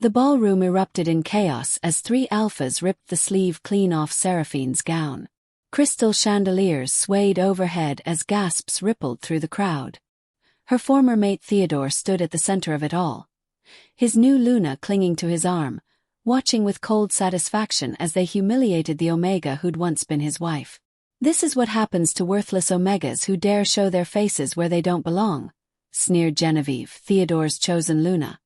The ballroom erupted in chaos as three alphas ripped the sleeve clean off Séraphine's gown. Crystal chandeliers swayed overhead as gasps rippled through the crowd. Her former mate Theodore stood at the center of it all, his new Luna clinging to his arm, watching with cold satisfaction as they humiliated the Omega who'd once been his wife. "This is what happens to worthless Omegas who dare show their faces where they don't belong," sneered Genevieve, Theodore's chosen Luna,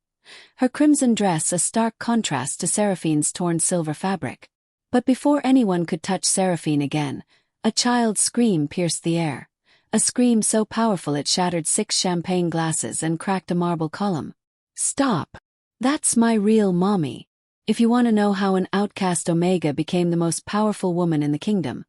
her crimson dress a stark contrast to Séraphine's torn silver fabric. But before anyone could touch Séraphine again, a child's scream pierced the air, a scream so powerful it shattered 6 champagne glasses and cracked a marble column. "Stop! That's my real mommy." If you want to know how an outcast Omega became the most powerful woman in the kingdom,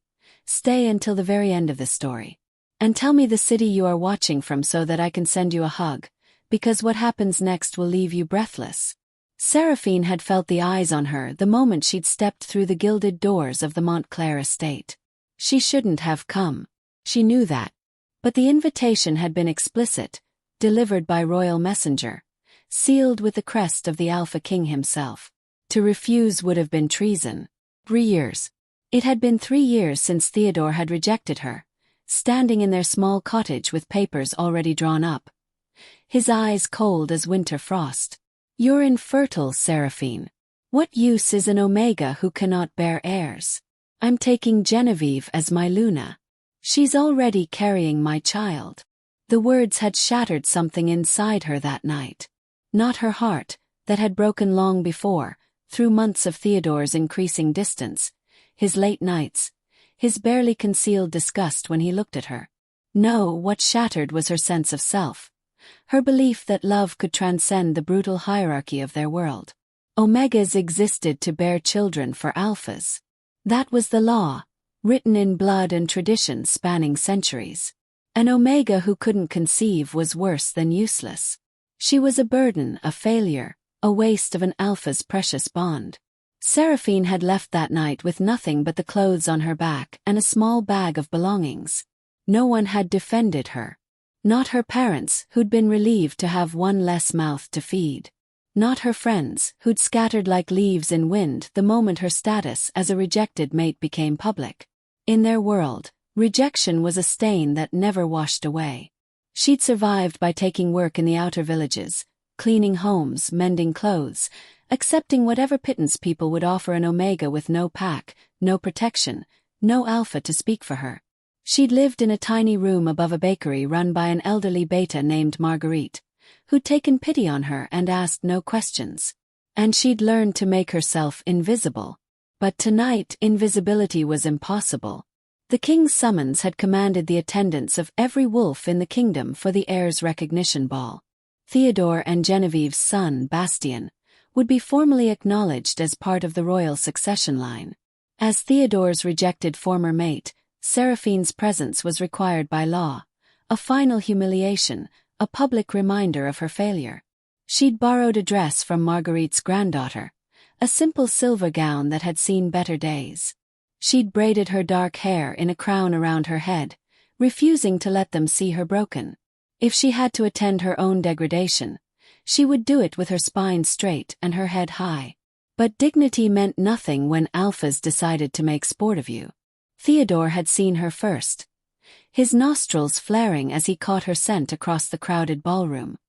stay until the very end of this story. And tell me the city you are watching from so that I can send you a hug, because what happens next will leave you breathless. Séraphine had felt the eyes on her the moment she'd stepped through the gilded doors of the Montclair estate. She shouldn't have come. She knew that. But the invitation had been explicit, delivered by royal messenger, sealed with the crest of the Alpha King himself. To refuse would have been treason. 3 years. It had been 3 years since Theodore had rejected her, standing in their small cottage with papers already drawn up, his eyes cold as winter frost. "You're infertile, Séraphine. What use is an Omega who cannot bear heirs? I'm taking Genevieve as my Luna. She's already carrying my child." The words had shattered something inside her that night. Not her heart, that had broken long before, through months of Theodore's increasing distance, his late nights, his barely concealed disgust when he looked at her. No, what shattered was her sense of self, her belief that love could transcend the brutal hierarchy of their world. Omegas existed to bear children for alphas. That was the law, written in blood and tradition spanning centuries. An Omega who couldn't conceive was worse than useless. She was a burden, a failure, a waste of an alpha's precious bond. Séraphine had left that night with nothing but the clothes on her back and a small bag of belongings. No one had defended her. Not her parents, who'd been relieved to have one less mouth to feed. Not her friends, who'd scattered like leaves in wind the moment her status as a rejected mate became public. In their world, rejection was a stain that never washed away. She'd survived by taking work in the outer villages, cleaning homes, mending clothes, accepting whatever pittance people would offer an Omega with no pack, no protection, no alpha to speak for her. She'd lived in a tiny room above a bakery run by an elderly beta named Marguerite, who'd taken pity on her and asked no questions. And she'd learned to make herself invisible. But tonight invisibility was impossible. The king's summons had commanded the attendance of every wolf in the kingdom for the heir's recognition ball. Theodore and Genevieve's son, Bastien, would be formally acknowledged as part of the royal succession line. As Theodore's rejected former mate, Séraphine's presence was required by law, a final humiliation, a public reminder of her failure. She'd borrowed a dress from Marguerite's granddaughter, a simple silver gown that had seen better days. She'd braided her dark hair in a crown around her head, refusing to let them see her broken. If she had to attend her own degradation, she would do it with her spine straight and her head high. But dignity meant nothing when alphas decided to make sport of you. Theodore had seen her first, his nostrils flaring as he caught her scent across the crowded ballroom.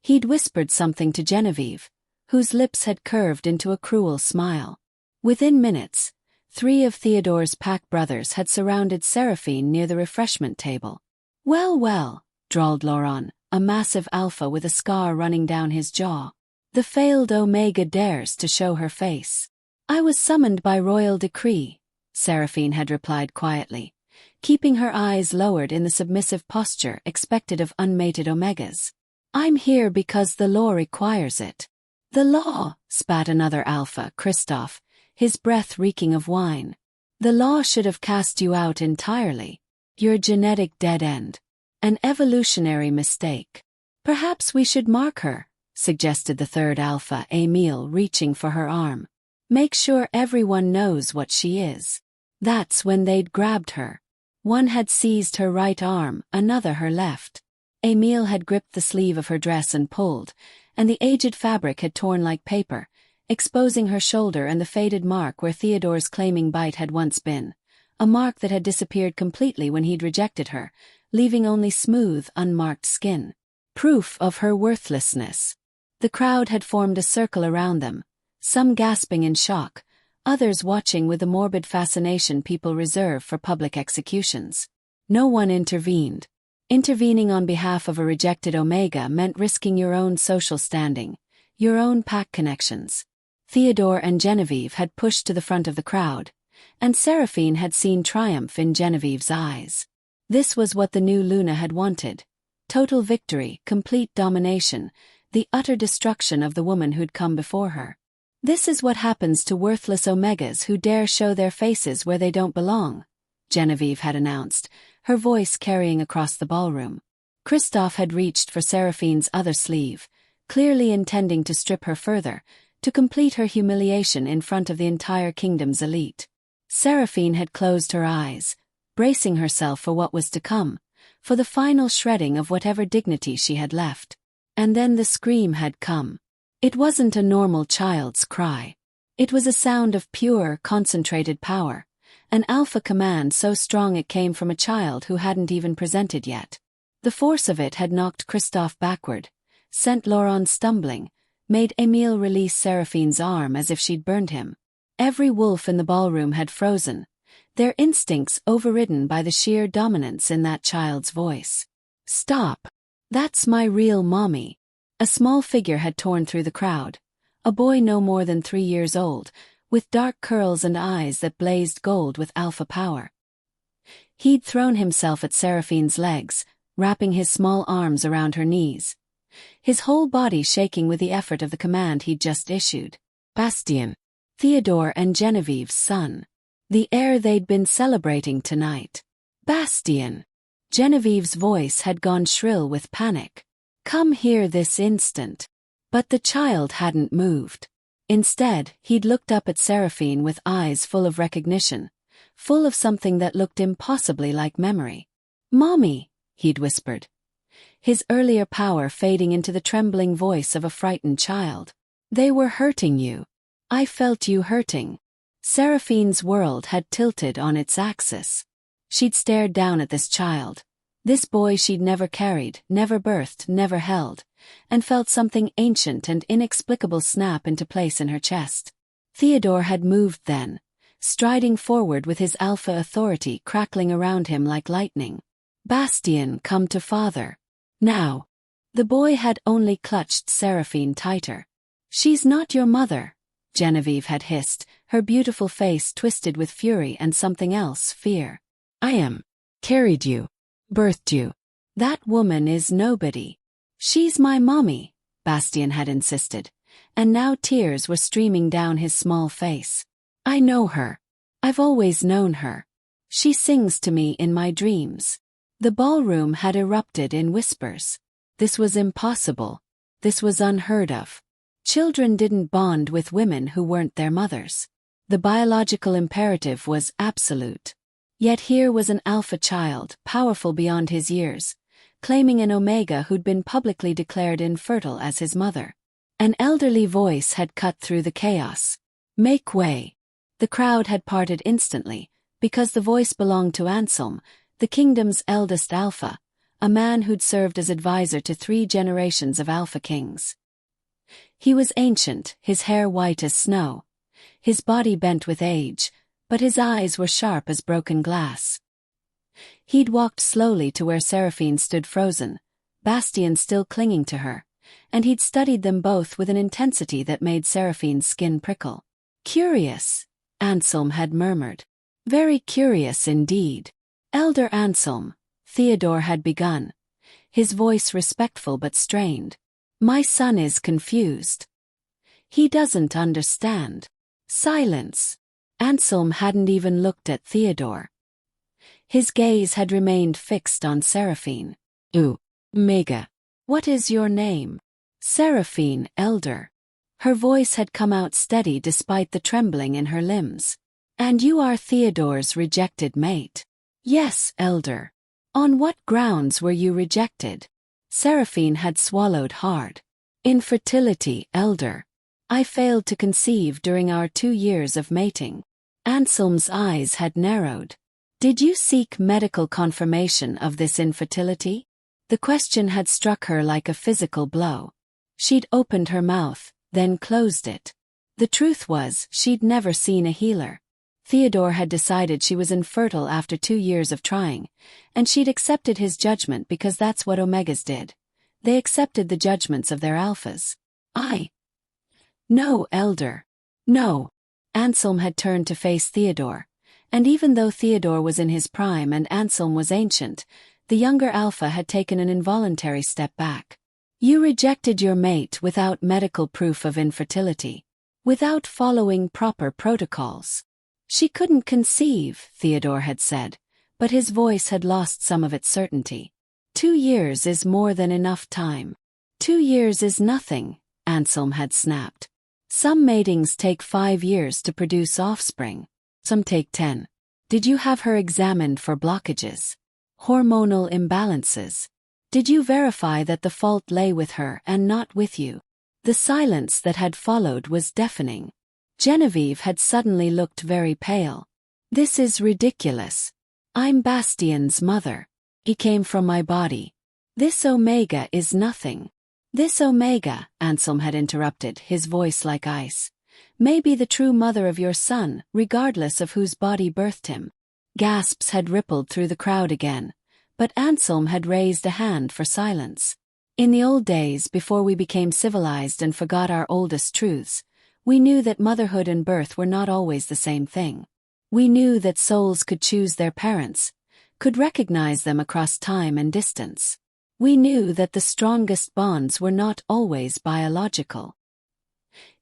He'd whispered something to Genevieve, whose lips had curved into a cruel smile. Within minutes, 3 of Theodore's pack brothers had surrounded Séraphine near the refreshment table. "Well, well," drawled Laurent, a massive alpha with a scar running down his jaw. "The failed Omega dares to show her face." "I was summoned by royal decree," Séraphine had replied quietly, keeping her eyes lowered in the submissive posture expected of unmated Omegas. "I'm here because the law requires it." "The law," spat another alpha, Christophe, his breath reeking of wine. "The law should have cast you out entirely. You're a genetic dead end. An evolutionary mistake." "Perhaps we should mark her," suggested the third alpha, Émile, reaching for her arm. "Make sure everyone knows what she is." That's when they'd grabbed her. One had seized her right arm, another her left. Émile had gripped the sleeve of her dress and pulled, and the aged fabric had torn like paper, exposing her shoulder and the faded mark where Theodore's claiming bite had once been, a mark that had disappeared completely when he'd rejected her, leaving only smooth, unmarked skin. Proof of her worthlessness. The crowd had formed a circle around them, some gasping in shock, others watching with the morbid fascination people reserve for public executions. No one intervened. Intervening on behalf of a rejected Omega meant risking your own social standing, your own pack connections. Theodore and Genevieve had pushed to the front of the crowd, and Séraphine had seen triumph in Genevieve's eyes. This was what the new Luna had wanted. Total victory, complete domination, the utter destruction of the woman who'd come before her. This is what happens to worthless Omegas who dare show their faces where they don't belong, Genevieve had announced, her voice carrying across the ballroom. Christophe had reached for Seraphine's other sleeve, clearly intending to strip her further, to complete her humiliation in front of the entire kingdom's elite. Séraphine had closed her eyes, bracing herself for what was to come, for the final shredding of whatever dignity she had left. And then the scream had come. It wasn't a normal child's cry. It was a sound of pure, concentrated power, an alpha command so strong it came from a child who hadn't even presented yet. The force of it had knocked Christophe backward, sent Laurent stumbling, made Émile release Séraphine's arm as if she'd burned him. Every wolf in the ballroom had frozen, their instincts overridden by the sheer dominance in that child's voice. "Stop. That's my real mommy." A small figure had torn through the crowd, a boy no more than 3 years old, with dark curls and eyes that blazed gold with alpha power. He'd thrown himself at Seraphine's legs, wrapping his small arms around her knees, his whole body shaking with the effort of the command he'd just issued. Bastien. Theodore and Genevieve's son. The heir they'd been celebrating tonight. Bastien. Genevieve's voice had gone shrill with panic. "Come here this instant." But the child hadn't moved. Instead, he'd looked up at Séraphine with eyes full of recognition, full of something that looked impossibly like memory. "Mommy," he'd whispered, his earlier power fading into the trembling voice of a frightened child. "They were hurting you. I felt you hurting." Seraphine's world had tilted on its axis. She'd stared down at this child, this boy she'd never carried, never birthed, never held, and felt something ancient and inexplicable snap into place in her chest. Theodore had moved then, striding forward with his alpha authority crackling around him like lightning. "Bastien, come to father. Now." The boy had only clutched Séraphine tighter. "She's not your mother," Genevieve had hissed, her beautiful face twisted with fury and something else, fear. "I am. Carried you. Birthed you. That woman is nobody." "She's my mommy," Bastien had insisted, and now tears were streaming down his small face. "I know her. I've always known her. She sings to me in my dreams." The ballroom had erupted in whispers. This was impossible. This was unheard of. Children didn't bond with women who weren't their mothers. The biological imperative was absolute. Yet here was an alpha child, powerful beyond his years, claiming an Omega who'd been publicly declared infertile as his mother. An elderly voice had cut through the chaos. "Make way." The crowd had parted instantly, because the voice belonged to Anselm, the kingdom's eldest alpha, a man who'd served as advisor to 3 generations of alpha kings. He was ancient, his hair white as snow, his body bent with age, but his eyes were sharp as broken glass. He'd walked slowly to where Séraphine stood frozen, Bastien still clinging to her, and he'd studied them both with an intensity that made Seraphine's skin prickle. "Curious," Anselm had murmured. "Very curious indeed." "Elder Anselm," Theodore had begun, his voice respectful but strained. "My son is confused. He doesn't understand." Silence. Anselm hadn't even looked at Theodore. His gaze had remained fixed on Séraphine. Mega. What is your name?" "Séraphine, elder." Her voice had come out steady despite the trembling in her limbs. "And you are Theodore's rejected mate?" "Yes, elder." "On what grounds were you rejected?" Séraphine had swallowed hard. Infertility, elder. I failed to conceive during our 2 years of mating. Anselm's eyes had narrowed. Did you seek medical confirmation of this infertility? The question had struck her like a physical blow. She'd opened her mouth, then closed it. The truth was, she'd never seen a healer. Theodore had decided she was infertile after 2 years of trying, and she'd accepted his judgment because that's what omegas did. They accepted the judgments of their alphas. No, elder. No. Anselm had turned to face Theodore, and even though Theodore was in his prime and Anselm was ancient, the younger alpha had taken an involuntary step back. You rejected your mate without medical proof of infertility, without following proper protocols. She couldn't conceive, Theodore had said, but his voice had lost some of its certainty. 2 years is more than enough time. 2 years is nothing, Anselm had snapped. Some matings take 5 years to produce offspring. Some take 10. Did you have her examined for blockages? Hormonal imbalances? Did you verify that the fault lay with her and not with you? The silence that had followed was deafening. Genevieve had suddenly looked very pale. This is ridiculous. I'm Bastien's mother. He came from my body. This omega is nothing. This omega, Anselm had interrupted, his voice like ice, may be the true mother of your son, regardless of whose body birthed him. Gasps had rippled through the crowd again, but Anselm had raised a hand for silence. In the old days, before we became civilized and forgot our oldest truths, we knew that motherhood and birth were not always the same thing. We knew that souls could choose their parents, could recognize them across time and distance. We knew that the strongest bonds were not always biological.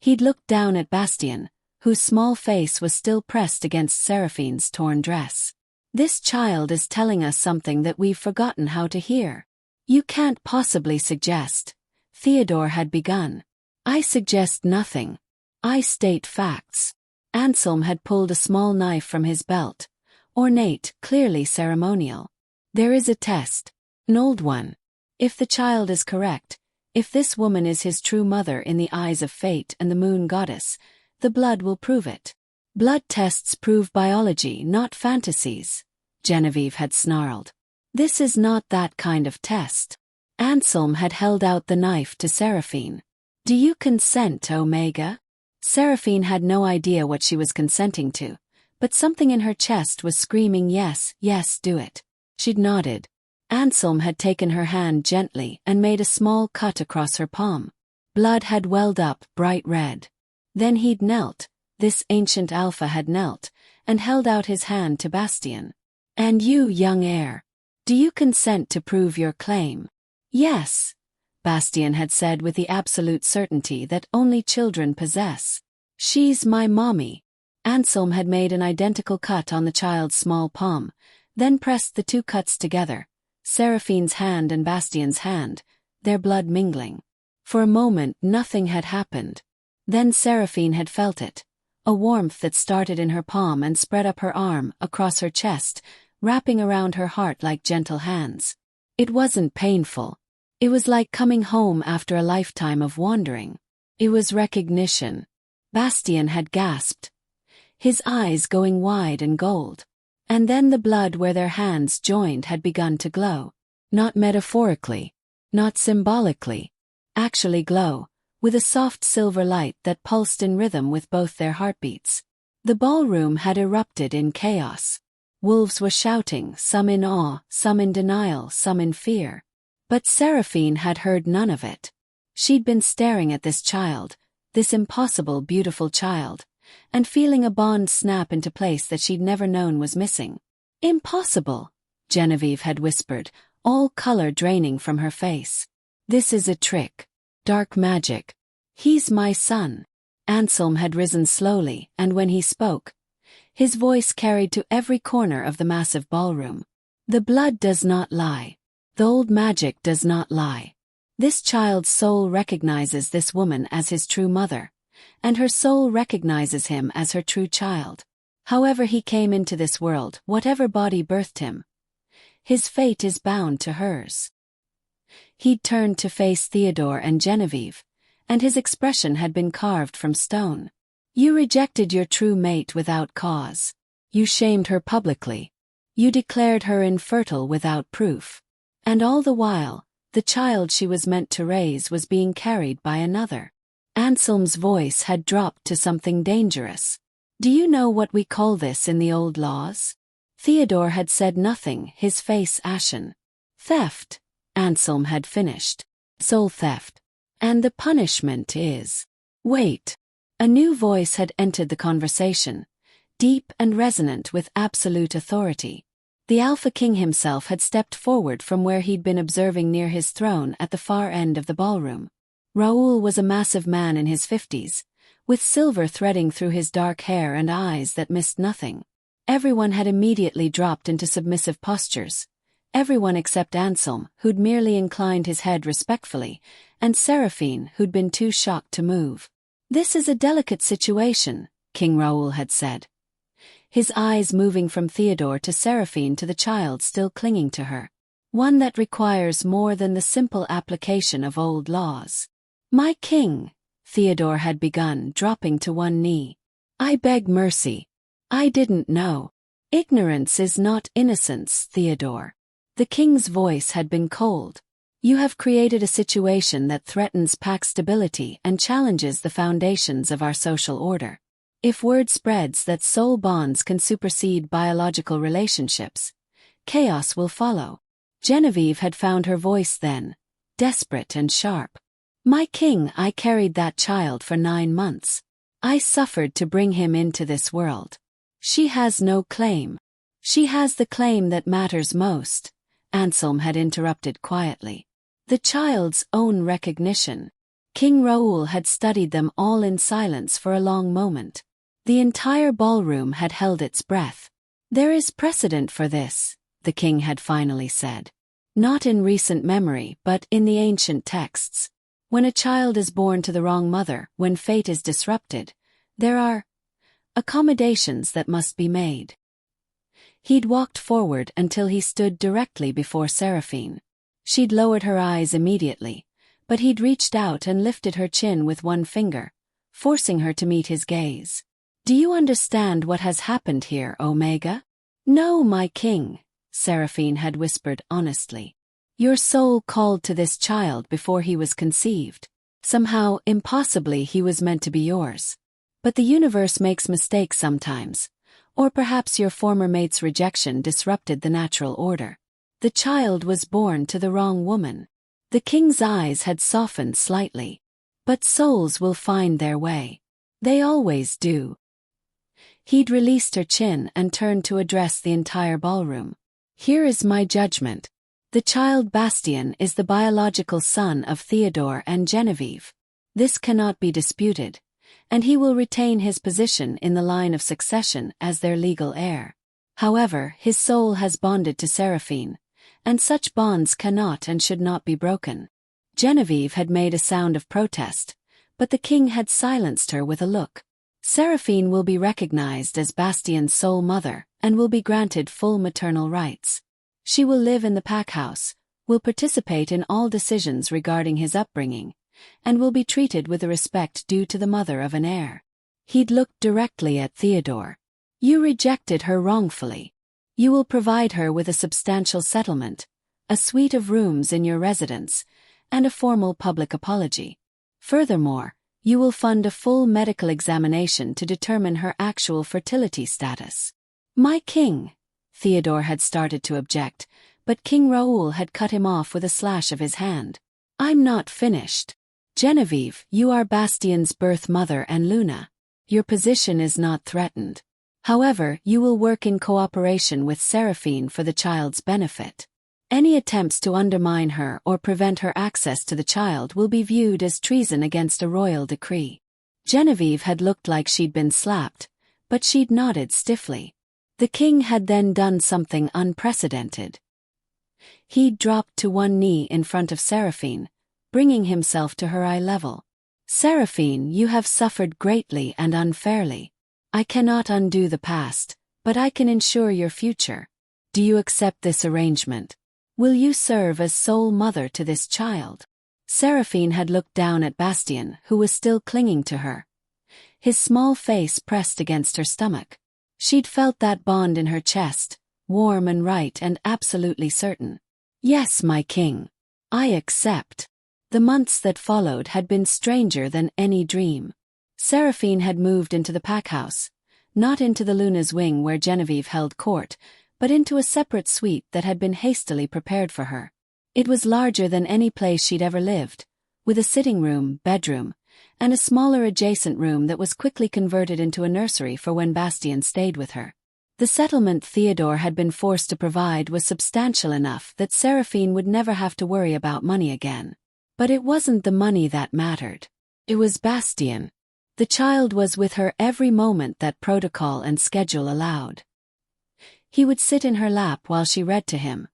He'd looked down at Bastien, whose small face was still pressed against Séraphine's torn dress. This child is telling us something that we've forgotten how to hear. You can't possibly suggest. Theodore had begun. I suggest nothing. I state facts. Anselm had pulled a small knife from his belt, ornate, clearly ceremonial. There is a test, an old one. If the child is correct, if this woman is his true mother in the eyes of fate and the moon goddess, the blood will prove it. Blood tests prove biology, not fantasies, Genevieve had snarled. This is not that kind of test. Anselm had held out the knife to Séraphine. Do you consent, Omega? Séraphine had no idea what she was consenting to, but something in her chest was screaming yes, yes, do it. She'd nodded. Anselm had taken her hand gently and made a small cut across her palm. Blood had welled up, bright red. Then he'd knelt, this ancient alpha had knelt, and held out his hand to Bastien. And you, young heir, do you consent to prove your claim? Yes, Bastien had said with the absolute certainty that only children possess. She's my mommy. Anselm had made an identical cut on the child's small palm, then pressed the 2 cuts together. Séraphine's hand and Bastien's hand, their blood mingling. For a moment nothing had happened. Then Séraphine had felt it, a warmth that started in her palm and spread up her arm, across her chest, wrapping around her heart like gentle hands. It wasn't painful. It was like coming home after a lifetime of wandering. It was recognition. Bastien had gasped, his eyes going wide and gold. And then the blood where their hands joined had begun to glow. Not metaphorically, not symbolically, actually glow, with a soft silver light that pulsed in rhythm with both their heartbeats. The ballroom had erupted in chaos. Wolves were shouting, some in awe, some in denial, some in fear. But Séraphine had heard none of it. She'd been staring at this child, this impossible, beautiful child, and feeling a bond snap into place that she'd never known was missing. Impossible, Genevieve had whispered, all color draining from her face. This is a trick. Dark magic. He's my son. Anselm had risen slowly, and when he spoke, his voice carried to every corner of the massive ballroom. The blood does not lie. The old magic does not lie. This child's soul recognizes this woman as his true mother, and her soul recognizes him as her true child. However he came into this world, whatever body birthed him, his fate is bound to hers. He'd turned to face Theodore and Genevieve, and his expression had been carved from stone. You rejected your true mate without cause. You shamed her publicly. You declared her infertile without proof. And all the while, the child she was meant to raise was being carried by another. Anselm's voice had dropped to something dangerous. Do you know what we call this in the old laws? Theodore had said nothing, his face ashen. Theft, Anselm had finished. Soul theft. And the punishment is... Wait. A new voice had entered the conversation, deep and resonant with absolute authority. The Alpha King himself had stepped forward from where he'd been observing near his throne at the far end of the ballroom. Raoul was a massive man in his 50s, with silver threading through his dark hair and eyes that missed nothing. Everyone had immediately dropped into submissive postures. Everyone except Anselm, who'd merely inclined his head respectfully, and Séraphine, who'd been too shocked to move. This is a delicate situation, King Raoul had said, his eyes moving from Theodore to Séraphine to the child still clinging to her. One that requires more than the simple application of old laws. My king, Theodore had begun, dropping to one knee. I beg mercy. I didn't know. Ignorance is not innocence, Theodore. The king's voice had been cold. You have created a situation that threatens pack stability and challenges the foundations of our social order. If word spreads that soul bonds can supersede biological relationships, chaos will follow. Genevieve had found her voice then, desperate and sharp. My king, I carried that child for 9 months. I suffered to bring him into this world. She has no claim. She has the claim that matters most, Anselm had interrupted quietly. The child's own recognition. King Raoul had studied them all in silence for a long moment. The entire ballroom had held its breath. There is precedent for this, the king had finally said. Not in recent memory, but in the ancient texts. When a child is born to the wrong mother, when fate is disrupted, there are accommodations that must be made. He'd walked forward until he stood directly before Séraphine. She'd lowered her eyes immediately, but he'd reached out and lifted her chin with one finger, forcing her to meet his gaze. Do you understand what has happened here, Omega? No, my king, Séraphine had whispered honestly. Your soul called to this child before he was conceived. Somehow, impossibly, he was meant to be yours. But the universe makes mistakes sometimes. Or perhaps your former mate's rejection disrupted the natural order. The child was born to the wrong woman. The king's eyes had softened slightly. But souls will find their way. They always do. He'd released her chin and turned to address the entire ballroom. Here is my judgment. The child Bastien is the biological son of Theodore and Genevieve. This cannot be disputed, and he will retain his position in the line of succession as their legal heir. However, his soul has bonded to Séraphine, and such bonds cannot and should not be broken. Genevieve had made a sound of protest, but the king had silenced her with a look. Séraphine will be recognized as Bastien's sole mother and will be granted full maternal rights. She will live in the pack house, will participate in all decisions regarding his upbringing, and will be treated with the respect due to the mother of an heir. He'd looked directly at Theodore. You rejected her wrongfully. You will provide her with a substantial settlement, a suite of rooms in your residence, and a formal public apology. Furthermore, you will fund a full medical examination to determine her actual fertility status. My king, Theodore had started to object, but King Raoul had cut him off with a slash of his hand. I'm not finished. Genevieve, you are Bastien's birth mother and Luna. Your position is not threatened. However, you will work in cooperation with Séraphine for the child's benefit. Any attempts to undermine her or prevent her access to the child will be viewed as treason against a royal decree. Genevieve had looked like she'd been slapped, but she'd nodded stiffly. The king had then done something unprecedented. He'd dropped to one knee in front of Séraphine, bringing himself to her eye level. Séraphine, you have suffered greatly and unfairly. I cannot undo the past, but I can ensure your future. Do you accept this arrangement? Will you serve as sole mother to this child? Séraphine had looked down at Bastien, who was still clinging to her. His small face pressed against her stomach. She'd felt that bond in her chest, warm and right and absolutely certain. Yes, my king. I accept. The months that followed had been stranger than any dream. Séraphine had moved into the packhouse, not into the Luna's wing where Genevieve held court, but into a separate suite that had been hastily prepared for her. It was larger than any place she'd ever lived, with a sitting room, bedroom, and a smaller adjacent room that was quickly converted into a nursery for when Bastien stayed with her. The settlement Theodore had been forced to provide was substantial enough that Séraphine would never have to worry about money again. But it wasn't the money that mattered. It was Bastien. The child was with her every moment that protocol and schedule allowed. He would sit in her lap while she read to him.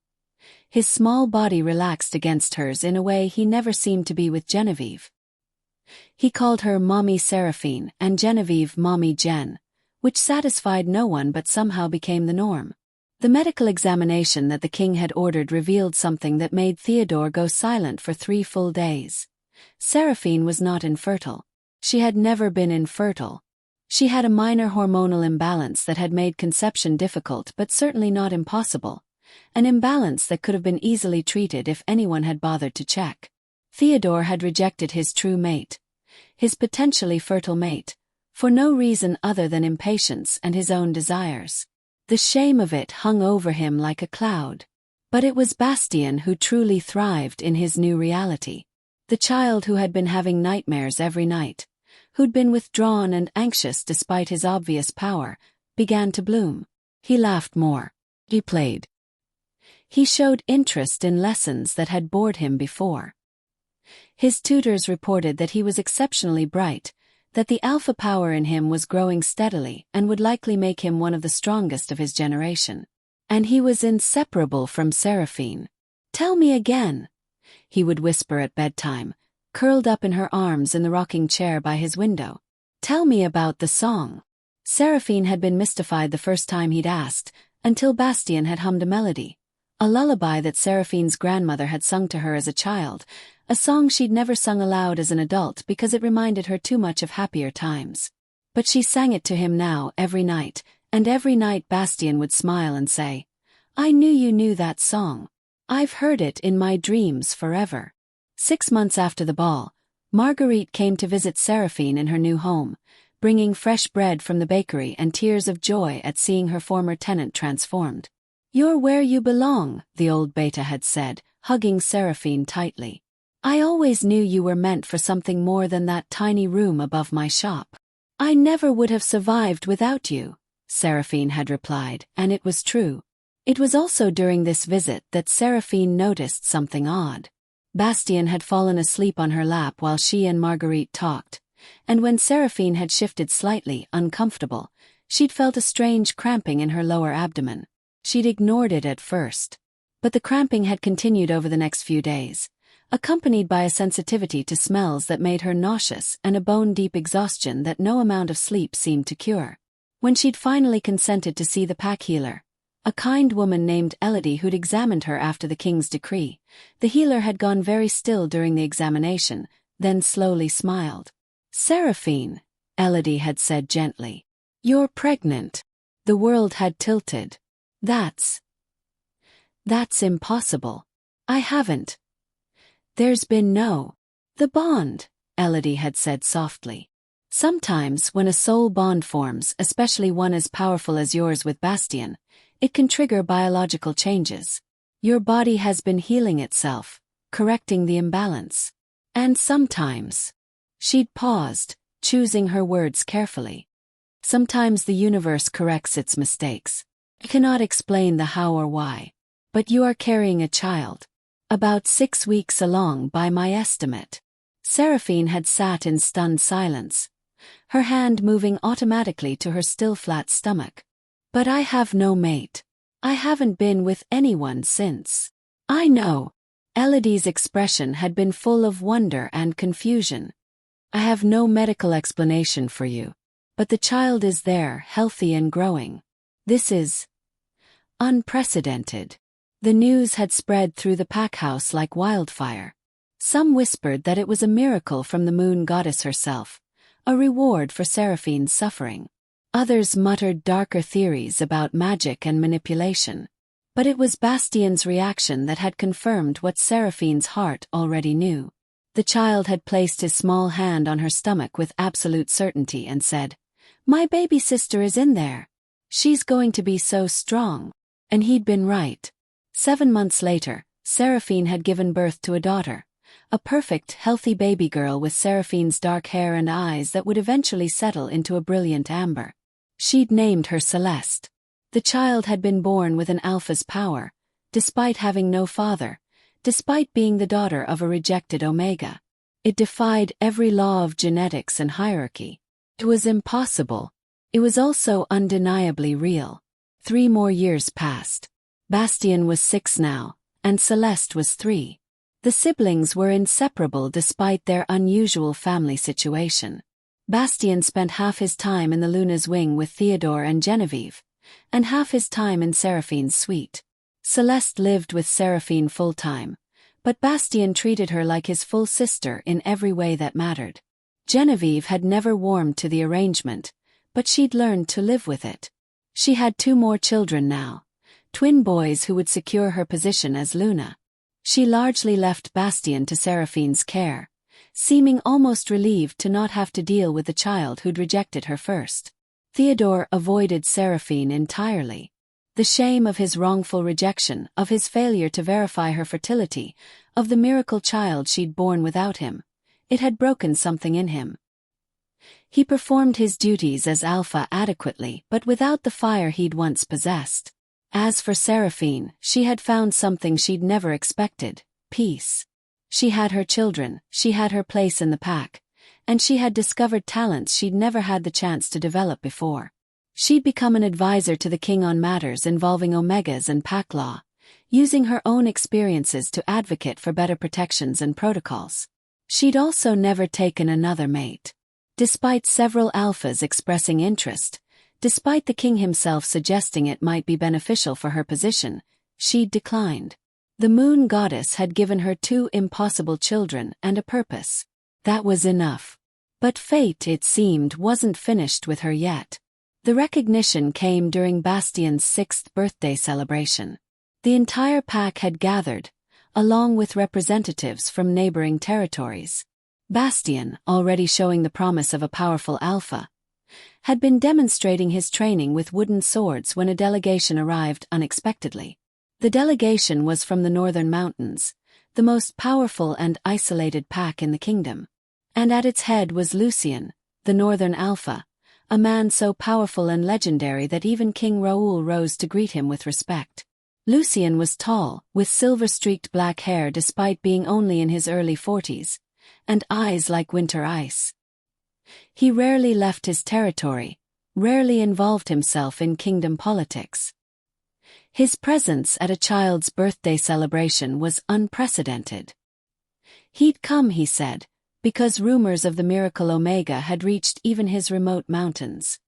His small body relaxed against hers in a way he never seemed to be with Genevieve. He called her Mommy Séraphine and Genevieve Mommy Jen, which satisfied no one but somehow became the norm. The medical examination that the king had ordered revealed something that made Theodore go silent for 3 full days. Séraphine was not infertile. She had never been infertile. She had a minor hormonal imbalance that had made conception difficult but certainly not impossible, an imbalance that could have been easily treated if anyone had bothered to check. Theodore had rejected his true mate, his potentially fertile mate, for no reason other than impatience and his own desires. The shame of it hung over him like a cloud. But it was Bastien who truly thrived in his new reality. The child who had been having nightmares every night, who'd been withdrawn and anxious despite his obvious power, began to bloom. He laughed more. He played. He showed interest in lessons that had bored him before. His tutors reported that he was exceptionally bright, that the alpha power in him was growing steadily and would likely make him one of the strongest of his generation. And he was inseparable from Séraphine. "Tell me again," he would whisper at bedtime, curled up in her arms in the rocking chair by his window. "Tell me about the song." Séraphine had been mystified the first time he'd asked, until Bastien had hummed a melody, a lullaby that Seraphine's grandmother had sung to her as a child, a song she'd never sung aloud as an adult because it reminded her too much of happier times. But she sang it to him now every night, and every night Bastien would smile and say, "I knew you knew that song. I've heard it in my dreams forever." 6 months after the ball, Marguerite came to visit Séraphine in her new home, bringing fresh bread from the bakery and tears of joy at seeing her former tenant transformed. "You're where you belong," the old beta had said, hugging Séraphine tightly. "I always knew you were meant for something more than that tiny room above my shop." "I never would have survived without you," Séraphine had replied, and it was true. It was also during this visit that Séraphine noticed something odd. Bastien had fallen asleep on her lap while she and Marguerite talked, and when Séraphine had shifted slightly, uncomfortable, she'd felt a strange cramping in her lower abdomen. She'd ignored it at first, but the cramping had continued over the next few days, accompanied by a sensitivity to smells that made her nauseous and a bone-deep exhaustion that no amount of sleep seemed to cure. When she'd finally consented to see the pack healer, a kind woman named Elodie who'd examined her after the king's decree, the healer had gone very still during the examination, then slowly smiled. "Séraphine," Elodie had said gently, "you're pregnant." The world had tilted. That's impossible. I haven't. There's been no. The bond," Elodie had said softly. "Sometimes when a soul bond forms, especially one as powerful as yours with Bastien, it can trigger biological changes. Your body has been healing itself, correcting the imbalance. And sometimes." She'd paused, choosing her words carefully. "Sometimes the universe corrects its mistakes. I cannot explain the how or why. But you are carrying a child. About 6 weeks along by my estimate." Séraphine had sat in stunned silence, her hand moving automatically to her still flat stomach. "But I have no mate. I haven't been with anyone since." "I know." Elodie's expression had been full of wonder and confusion. "I have no medical explanation for you. But the child is there, healthy and growing. This is unprecedented." The news had spread through the packhouse like wildfire. Some whispered that it was a miracle from the moon goddess herself, a reward for Seraphine's suffering. Others muttered darker theories about magic and manipulation. But it was Bastien's reaction that had confirmed what Seraphine's heart already knew. The child had placed his small hand on her stomach with absolute certainty and said, "My baby sister is in there. She's going to be so strong." And he'd been right. 7 months later, Séraphine had given birth to a daughter, a perfect, healthy baby girl with Seraphine's dark hair and eyes that would eventually settle into a brilliant amber. She'd named her Celeste. The child had been born with an alpha's power, despite having no father, despite being the daughter of a rejected Omega. It defied every law of genetics and hierarchy. It was impossible. It was also undeniably real. 3 more years passed. Bastien was 6 now, and Celeste was 3. The siblings were inseparable despite their unusual family situation. Bastien spent half his time in the Luna's wing with Theodore and Genevieve, and half his time in Seraphine's suite. Celeste lived with Séraphine full-time, but Bastien treated her like his full sister in every way that mattered. Genevieve had never warmed to the arrangement, but she'd learned to live with it. She had 2 more children now, twin boys who would secure her position as Luna. She largely left Bastien to Seraphine's care, seeming almost relieved to not have to deal with the child who'd rejected her first. Theodore avoided Séraphine entirely. The shame of his wrongful rejection, of his failure to verify her fertility, of the miracle child she'd born without him, it had broken something in him. He performed his duties as alpha adequately but without the fire he'd once possessed. As for Séraphine, she had found something she'd never expected: peace. She had her children, she had her place in the pack, and she had discovered talents she'd never had the chance to develop before. She'd become an advisor to the king on matters involving Omegas and pack law, using her own experiences to advocate for better protections and protocols. She'd also never taken another mate. Despite several alphas expressing interest, despite the king himself suggesting it might be beneficial for her position, she'd declined. The moon goddess had given her 2 impossible children and a purpose. That was enough. But fate, it seemed, wasn't finished with her yet. The recognition came during Bastien's 6th birthday celebration. The entire pack had gathered, along with representatives from neighboring territories. Bastien, already showing the promise of a powerful alpha, had been demonstrating his training with wooden swords when a delegation arrived unexpectedly. The delegation was from the northern mountains, the most powerful and isolated pack in the kingdom. And at its head was Lucien, the northern alpha, a man so powerful and legendary that even King Raoul rose to greet him with respect. Lucien was tall, with silver-streaked black hair despite being only in his early 40s, and eyes like winter ice. He rarely left his territory, rarely involved himself in kingdom politics. His presence at a child's birthday celebration was unprecedented. He'd come, he said, because rumors of the miracle Omega had reached even his remote mountains.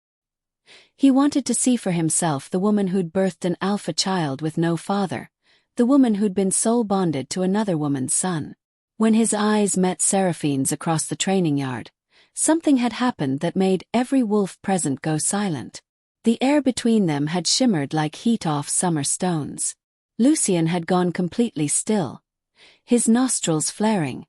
He wanted to see for himself the woman who'd birthed an alpha child with no father, the woman who'd been soul bonded to another woman's son. When his eyes met Seraphine's across the training yard, something had happened that made every wolf present go silent. The air between them had shimmered like heat-off summer stones. Lucien had gone completely still, his nostrils flaring,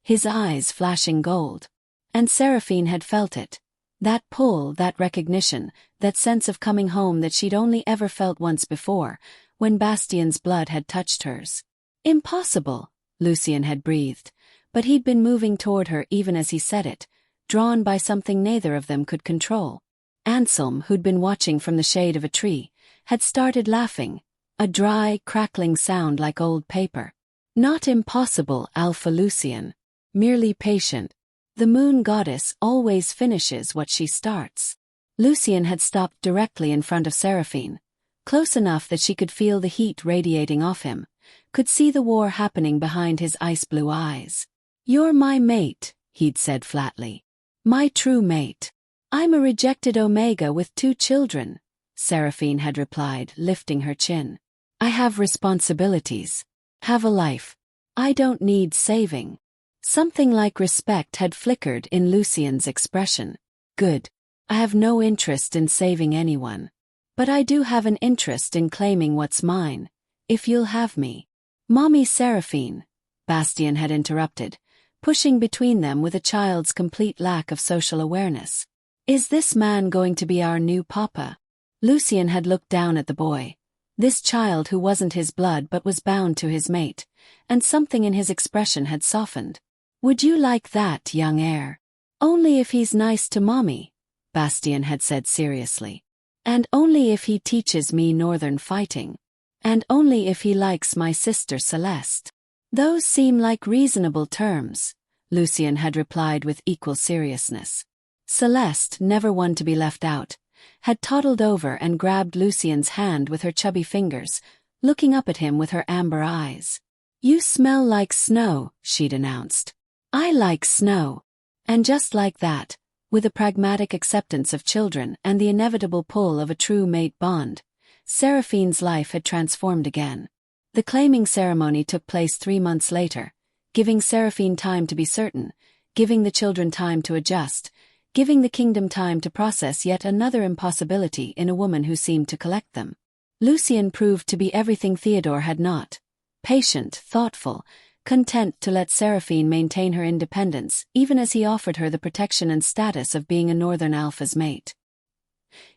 his eyes flashing gold. And Séraphine had felt it. That pull, that recognition, that sense of coming home that she'd only ever felt once before, when Bastien's blood had touched hers. Impossible, Lucien had breathed, but he'd been moving toward her even as he said it, drawn by something neither of them could control. Anselm, who'd been watching from the shade of a tree, had started laughing, a dry, crackling sound like old paper. Not impossible, Alpha Lucien. Merely patient. The moon goddess always finishes what she starts. Lucien had stopped directly in front of Séraphine, close enough that she could feel the heat radiating off him, could see the war happening behind his ice-blue eyes. "You're my mate," he'd said flatly. "My true mate." "I'm a rejected Omega with 2 children," Séraphine had replied, lifting her chin. "I have responsibilities. Have a life. I don't need saving." Something like respect had flickered in Lucien's expression. Good. I have no interest in saving anyone. But I do have an interest in claiming what's mine, if you'll have me. Mommy Séraphine, Bastien had interrupted, pushing between them with a child's complete lack of social awareness. Is this man going to be our new papa? Lucien had looked down at the boy, this child who wasn't his blood but was bound to his mate, and something in his expression had softened. Would you like that, young heir? Only if he's nice to mommy, Bastien had said seriously. And only if he teaches me northern fighting. And only if he likes my sister Celeste. Those seem like reasonable terms, Lucien had replied with equal seriousness. Celeste, never one to be left out, had toddled over and grabbed Lucien's hand with her chubby fingers, looking up at him with her amber eyes. You smell like snow, she'd announced. I like snow. And just like that, with a pragmatic acceptance of children and the inevitable pull of a true mate bond, Séraphine's life had transformed again. The claiming ceremony took place 3 months later, giving Séraphine time to be certain, giving the children time to adjust, giving the kingdom time to process yet another impossibility in a woman who seemed to collect them. Lucien proved to be everything Theodore had not: patient, thoughtful, content to let Séraphine maintain her independence even as he offered her the protection and status of being a Northern Alpha's mate.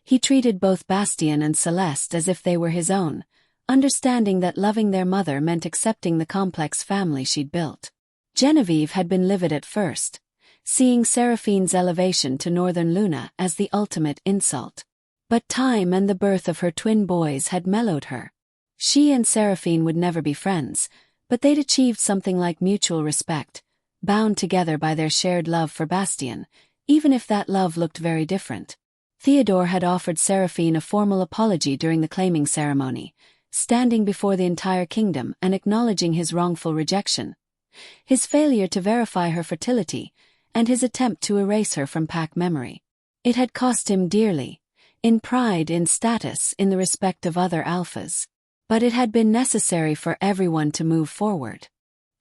He treated both Bastien and Celeste as if they were his own, understanding that loving their mother meant accepting the complex family she'd built. Genevieve had been livid at first, seeing Séraphine's elevation to Northern Luna as the ultimate insult. But time and the birth of her twin boys had mellowed her. She and Séraphine would never be friends, but they'd achieved something like mutual respect, bound together by their shared love for Bastien, even if that love looked very different. Theodore had offered Séraphine a formal apology during the claiming ceremony, standing before the entire kingdom and acknowledging his wrongful rejection, his failure to verify her fertility, and his attempt to erase her from pack memory. It had cost him dearly, in pride, in status, in the respect of other alphas. But it had been necessary for everyone to move forward.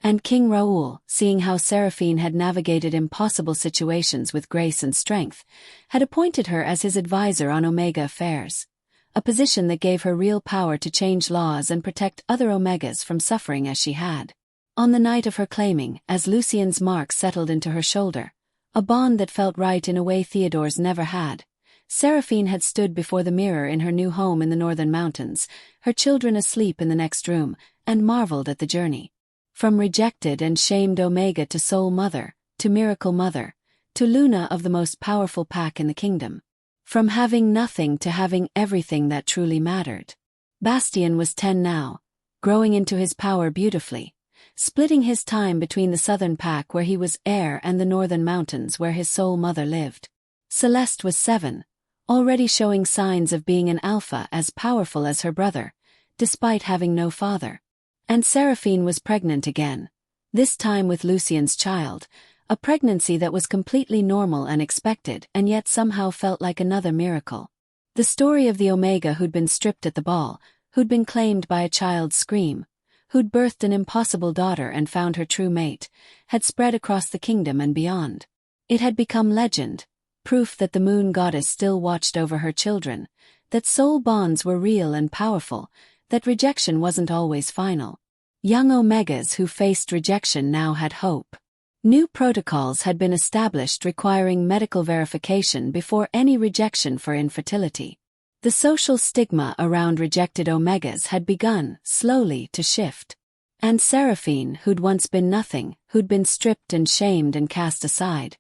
And King Raoul, seeing how Séraphine had navigated impossible situations with grace and strength, had appointed her as his advisor on Omega affairs, a position that gave her real power to change laws and protect other Omegas from suffering as she had. On the night of her claiming, as Lucien's mark settled into her shoulder, a bond that felt right in a way Theodore's never had, Séraphine had stood before the mirror in her new home in the northern mountains, her children asleep in the next room, and marveled at the journey. From rejected and shamed Omega to Soul Mother, to Miracle Mother, to Luna of the most powerful pack in the kingdom. From having nothing to having everything that truly mattered. Bastien was 10 now, growing into his power beautifully, splitting his time between the southern pack where he was heir and the northern mountains where his soul mother lived. Celeste was 7, already showing signs of being an alpha as powerful as her brother, despite having no father. And Séraphine was pregnant again, this time with Lucien's child, a pregnancy that was completely normal and expected and yet somehow felt like another miracle. The story of the Omega who'd been stripped at the ball, who'd been claimed by a child's scream, who'd birthed an impossible daughter and found her true mate, had spread across the kingdom and beyond. It had become legend, proof that the moon goddess still watched over her children, that soul bonds were real and powerful, that rejection wasn't always final. Young Omegas who faced rejection now had hope. New protocols had been established requiring medical verification before any rejection for infertility. The social stigma around rejected Omegas had begun, slowly, to shift. And Séraphine, who'd once been nothing, who'd been stripped and shamed and cast aside,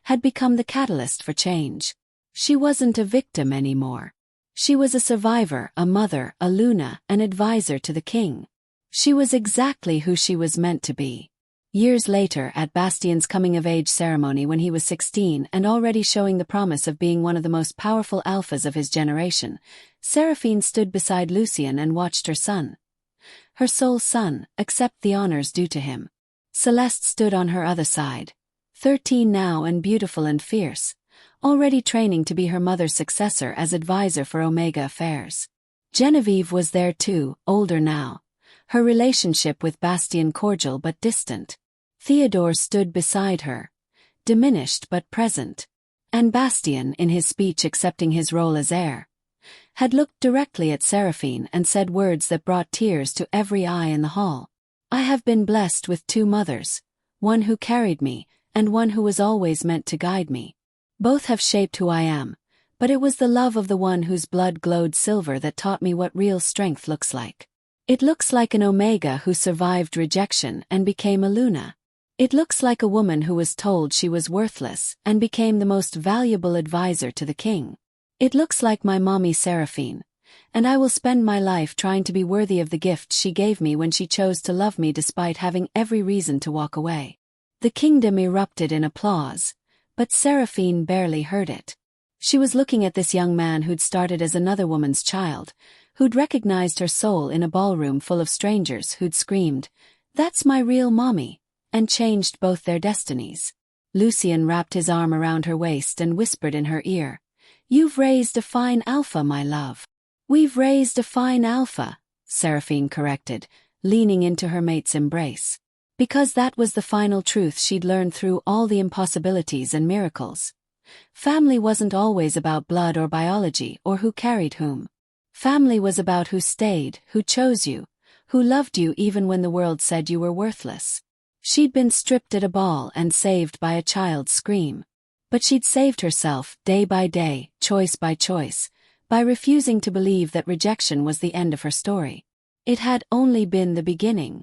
had become the catalyst for change. She wasn't a victim anymore. She was a survivor, a mother, a Luna, an advisor to the king. She was exactly who she was meant to be. Years later, at Bastien's coming-of-age ceremony when he was 16 and already showing the promise of being one of the most powerful alphas of his generation, Séraphine stood beside Lucien and watched her son, her sole son, accept the honors due to him. Celeste stood on her other side, 13 now and beautiful and fierce, already training to be her mother's successor as advisor for Omega affairs. Genevieve was there too, older now, her relationship with Bastien cordial but distant. Theodore stood beside her, diminished but present. And Bastien, in his speech accepting his role as heir, had looked directly at Séraphine and said words that brought tears to every eye in the hall. I have been blessed with two mothers, one who carried me, and one who was always meant to guide me. Both have shaped who I am, but it was the love of the one whose blood glowed silver that taught me what real strength looks like. It looks like an Omega who survived rejection and became a Luna. It looks like a woman who was told she was worthless and became the most valuable advisor to the king. It looks like my mommy Séraphine, and I will spend my life trying to be worthy of the gift she gave me when she chose to love me despite having every reason to walk away. The kingdom erupted in applause, but Séraphine barely heard it. She was looking at this young man who'd started as another woman's child, who'd recognized her soul in a ballroom full of strangers who'd screamed, "That's my real mommy," and changed both their destinies. Lucien wrapped his arm around her waist and whispered in her ear, "You've raised a fine alpha, my love." "We've raised a fine alpha," Séraphine corrected, leaning into her mate's embrace. Because that was the final truth she'd learned through all the impossibilities and miracles. Family wasn't always about blood or biology or who carried whom. Family was about who stayed, who chose you, who loved you even when the world said you were worthless. She'd been stripped at a ball and saved by a child's scream. But she'd saved herself, day by day, choice by choice, by refusing to believe that rejection was the end of her story. It had only been the beginning.